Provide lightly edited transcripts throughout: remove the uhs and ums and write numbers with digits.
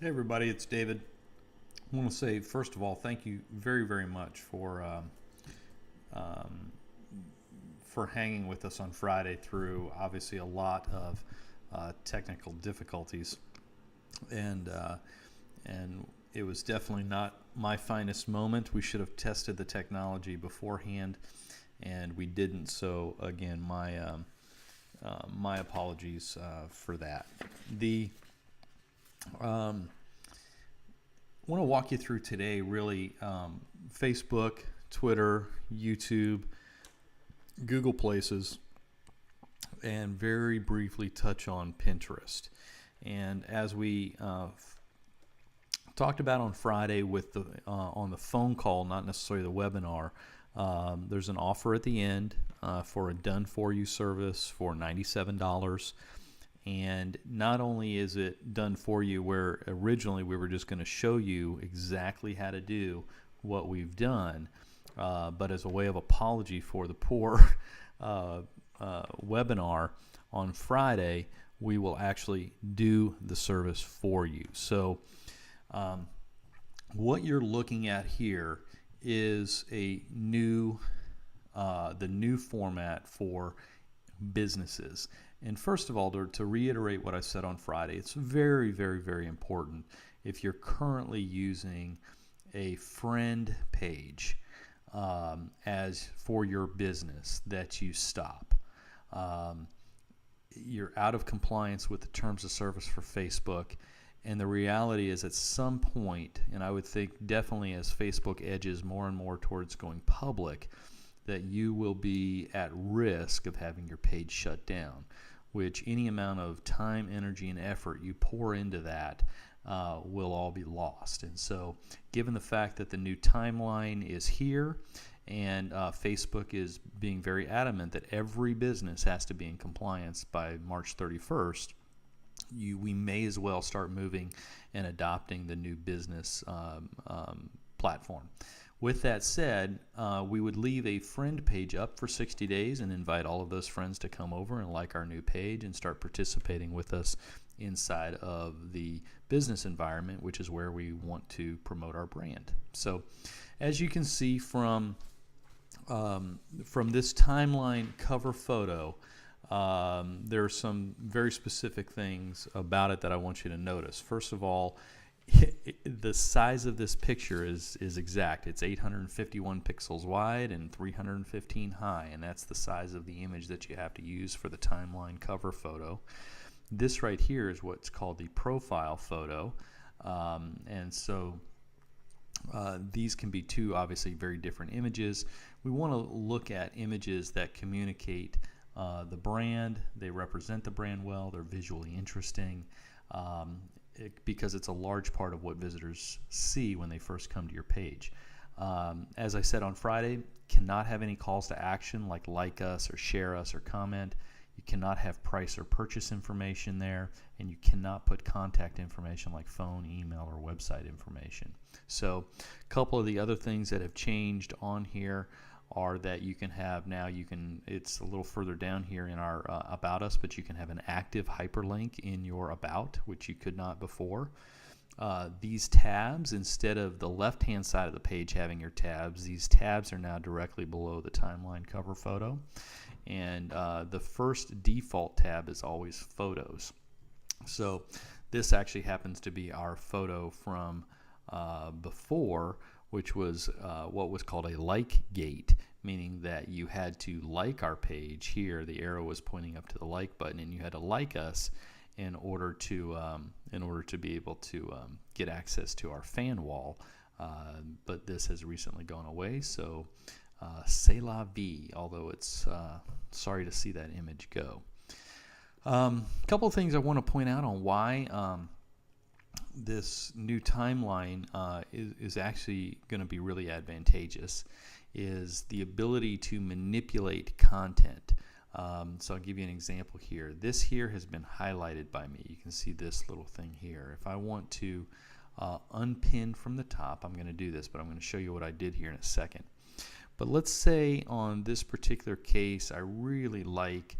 Hey everybody, it's David. I want to say first of all, thank you very, very much um, for hanging with us on Friday through obviously a lot of technical difficulties, and uh, and it was definitely not my finest moment. We should have tested the technology beforehand, and we didn't. So again, my apologies for that. The um, I want to walk you through today really Facebook, Twitter, YouTube, Google Places, and very briefly touch on Pinterest. And as we talked about on Friday with the on the phone call, not necessarily the webinar, there's an offer at the end for a done-for-you service for $97. And not only is it done for you, where originally we were just going to show you exactly how to do what we've done, but as a way of apology for the poor webinar on Friday, we will actually do the service for you. So what you're looking at here is a new the new format for businesses. And first of all, to reiterate what I said on Friday, it's very, very, very important if you're currently using a friend page as for your business that you stop. You're out of compliance with the terms of service for Facebook. And the reality is at some point, and I would think definitely as Facebook edges more and more towards going public, that you will be at risk of having your page shut down, which any amount of time, energy, and effort you pour into that will all be lost. And so given the fact that the new timeline is here and Facebook is being very adamant that every business has to be in compliance by March 31st, we may as well start moving and adopting the new business platform. With that said, we would leave a friend page up for 60 days and invite all of those friends to come over and like our new page and start participating with us inside of the business environment, which is where we want to promote our brand. So as you can see from this timeline cover photo, there are some very specific things about it that I want you to notice. First of all, the size of this picture is exact. It's 851 pixels wide and 315 high, and that's the size of the image that you have to use for the timeline cover photo. This right here is what's called the profile photo, and so these can be two obviously very different images. We want to look at images that communicate the brand. They represent the brand well. They're visually interesting. Because it's a large part of what visitors see when they first come to your page. As I said on Friday, cannot have any calls to action like us or share us or comment. You cannot have price or purchase information there, and you cannot put contact information like phone, email, or website information. So a couple of the other things that have changed on here are that you can have now, it's a little further down here in our About Us, but you can have an active hyperlink in your About, which you could not before. These tabs, instead of the left-hand side of the page having your tabs, these tabs are now directly below the timeline cover photo. And the first default tab is always Photos. So this actually happens to be our photo from before, which was what was called a like gate, meaning that you had to like our page. Here the arrow was pointing up to the like button, and you had to like us in order to be able to get access to our fan wall. But this has recently gone away, so c'est la vie, although it's sorry to see that image go. A couple of things I want to point out on why this new timeline is actually going to be really advantageous is the ability to manipulate content. So I'll give you an example here. This here has been highlighted by me. You can see this little thing here. If I want to unpin from the top, I'm going to do this, but I'm going to show you what I did here in a second. But let's say on this particular case, I really like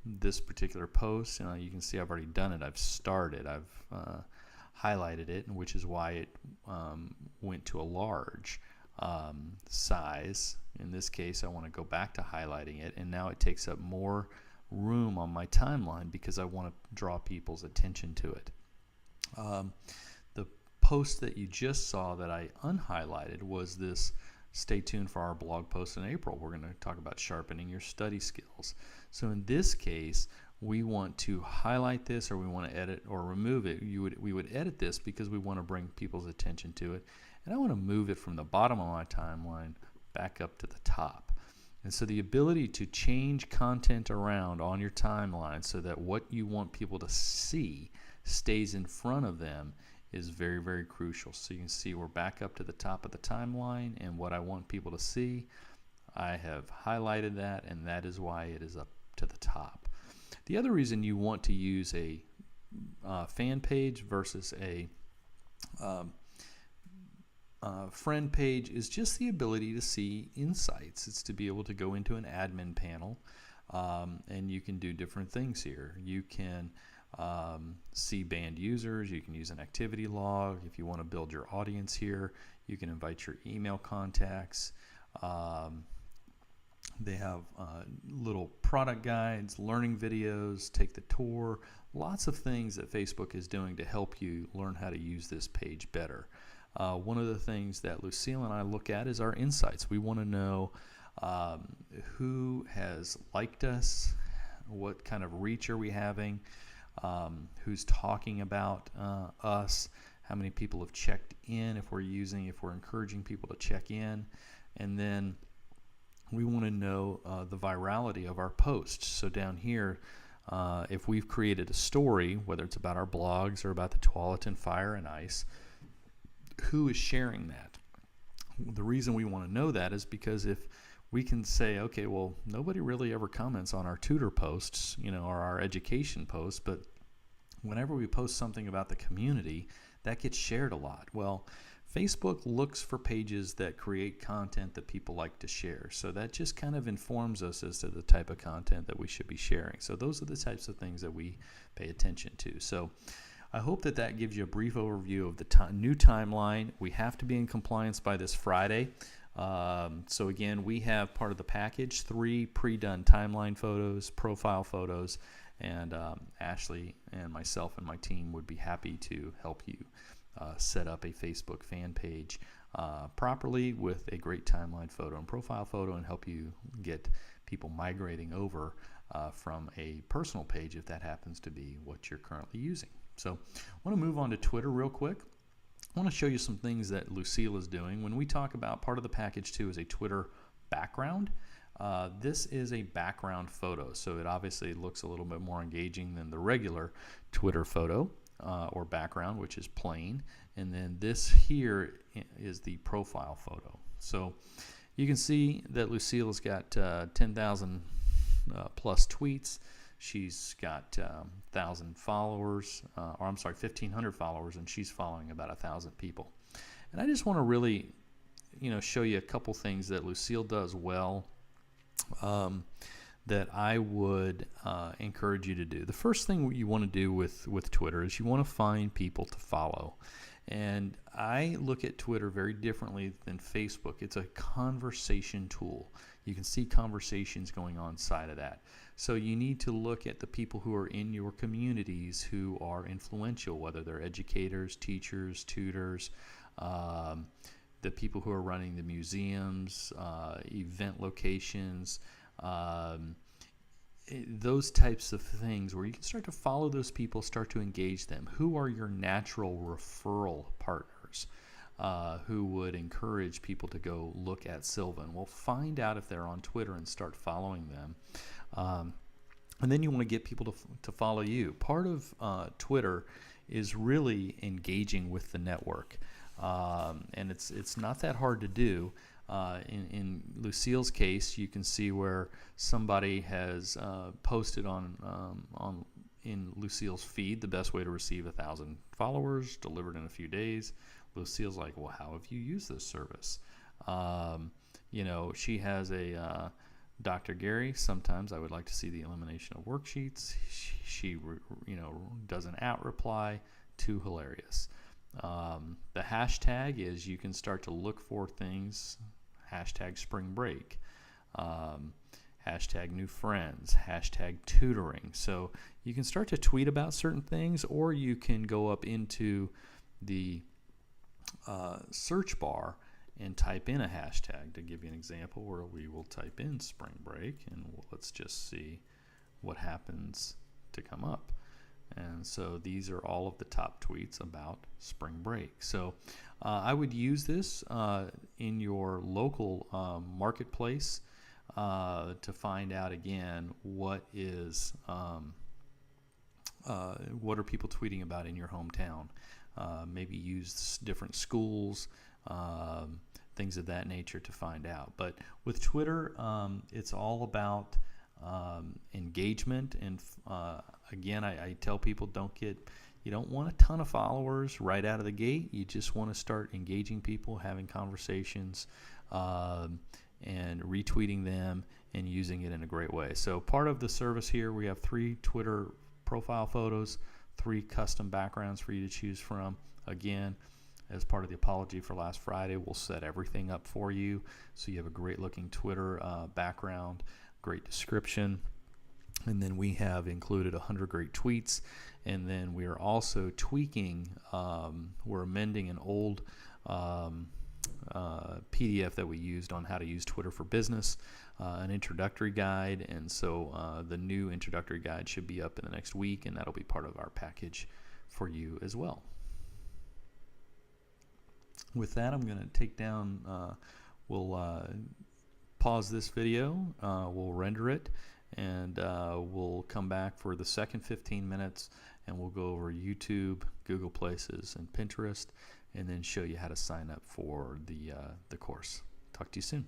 this particular post. You can see I've already done it. I've started. highlighted it, and which is why it went to a large size. In this case, I want to go back to highlighting it, and now it takes up more room on my timeline because I want to draw people's attention to it. The post that you just saw that I unhighlighted was this: stay tuned for our blog post in April. We're going to talk about sharpening your study skills. So in this case, we want to highlight this, or we want to edit or remove it. We would edit this because we want to bring people's attention to it, and I want to move it from the bottom of my timeline back up to the top. And so the ability to change content around on your timeline so that what you want people to see stays in front of them is very, very crucial. So you can see we're back up to the top of the timeline, and what I want people to see, I have highlighted that, and that is why it is up to the top. The other reason you want to use a fan page versus a friend page is just the ability to see insights. It's to be able to go into an admin panel, and you can do different things here. You can see banned users. You can use an activity log. If you want to build your audience here, you can invite your email contacts. They have little product guides, learning videos, take the tour, lots of things that Facebook is doing to help you learn how to use this page better. One of the things that Lucille and I look at is our insights. We want to know who has liked us, what kind of reach are we having, who's talking about us, how many people have checked in, if we're encouraging people to check in, and then we want to know the virality of our posts. So down here, if we've created a story, whether it's about our blogs or about the Tualatin Fire and Ice, who is sharing that? The reason we want to know that is because if we can say, okay, well, nobody really ever comments on our tutor posts, or our education posts, but whenever we post something about the community, that gets shared a lot. Well, Facebook looks for pages that create content that people like to share. So that just kind of informs us as to the type of content that we should be sharing. So those are the types of things that we pay attention to. So I hope that gives you a brief overview of the new timeline. We have to be in compliance by this Friday. So again, we have part of the package, 3 pre-done timeline photos, profile photos, and Ashley and myself and my team would be happy to help you set up a Facebook fan page properly with a great timeline photo and profile photo, and help you get people migrating over from a personal page if that happens to be what you're currently using. So I want to move on to Twitter real quick. I want to show you some things that Lucille is doing. When we talk about part of the package too is a Twitter background. This is a background photo, so it obviously looks a little bit more engaging than the regular Twitter photo or background, which is plain. And then this here is the profile photo. So you can see that Lucille has got 10,000 plus tweets. She's got 1,000 followers, 1,500 followers, and she's following about 1,000 people. And I just want to really, show you a couple things that Lucille does well that I would encourage you to do. The first thing you want to do with Twitter is you want to find people to follow. And I look at Twitter very differently than Facebook. It's a conversation tool. You can see conversations going on inside of that. So you need to look at the people who are in your communities who are influential, whether they're educators, teachers, tutors, the people who are running the museums, event locations, those types of things where you can start to follow those people, start to engage them. Who are your natural referral partners who would encourage people to go look at Sylvan? Well, find out if they're on Twitter and start following them. And then you want to get people to follow you. Part of Twitter is really engaging with the network. And it's not that hard to do. In Lucille's case, you can see where somebody has posted in Lucille's feed the best way to receive 1,000 followers delivered in a few days. Lucille's like, well, how have you used this service? She has a Dr. Gary. Sometimes I would like to see the elimination of worksheets. She does an out reply, too hilarious. The hashtag is you can start to look for things, hashtag spring break, hashtag new friends, hashtag tutoring. So you can start to tweet about certain things, or you can go up into the search bar and type in a hashtag. To give you an example, where we will type in spring break, and let's just see what happens to come up. And so these are all of the top tweets about spring break. So I would use this in your local marketplace to find out again what are people tweeting about in your hometown. Maybe use different schools, things of that nature to find out. But with Twitter, it's all about engagement, and again, I tell people you don't want a ton of followers right out of the gate. You just want to start engaging people, having conversations, and retweeting them and using it in a great way. So part of the service here, we have 3 Twitter profile photos, 3 custom backgrounds for you to choose from. Again, as part of the apology for last Friday, we'll set everything up for you so you have a great looking Twitter background, great description, and then we have included 100 great tweets. And then we are also tweaking, we're amending an old PDF that we used on how to use Twitter for business, an introductory guide, and so the new introductory guide should be up in the next week, and that'll be part of our package for you as well. With that, I'm going to take down, we'll pause this video, we'll render it, and we'll come back for the second 15 minutes, and we'll go over YouTube, Google Places, and Pinterest, and then show you how to sign up for the course. Talk to you soon.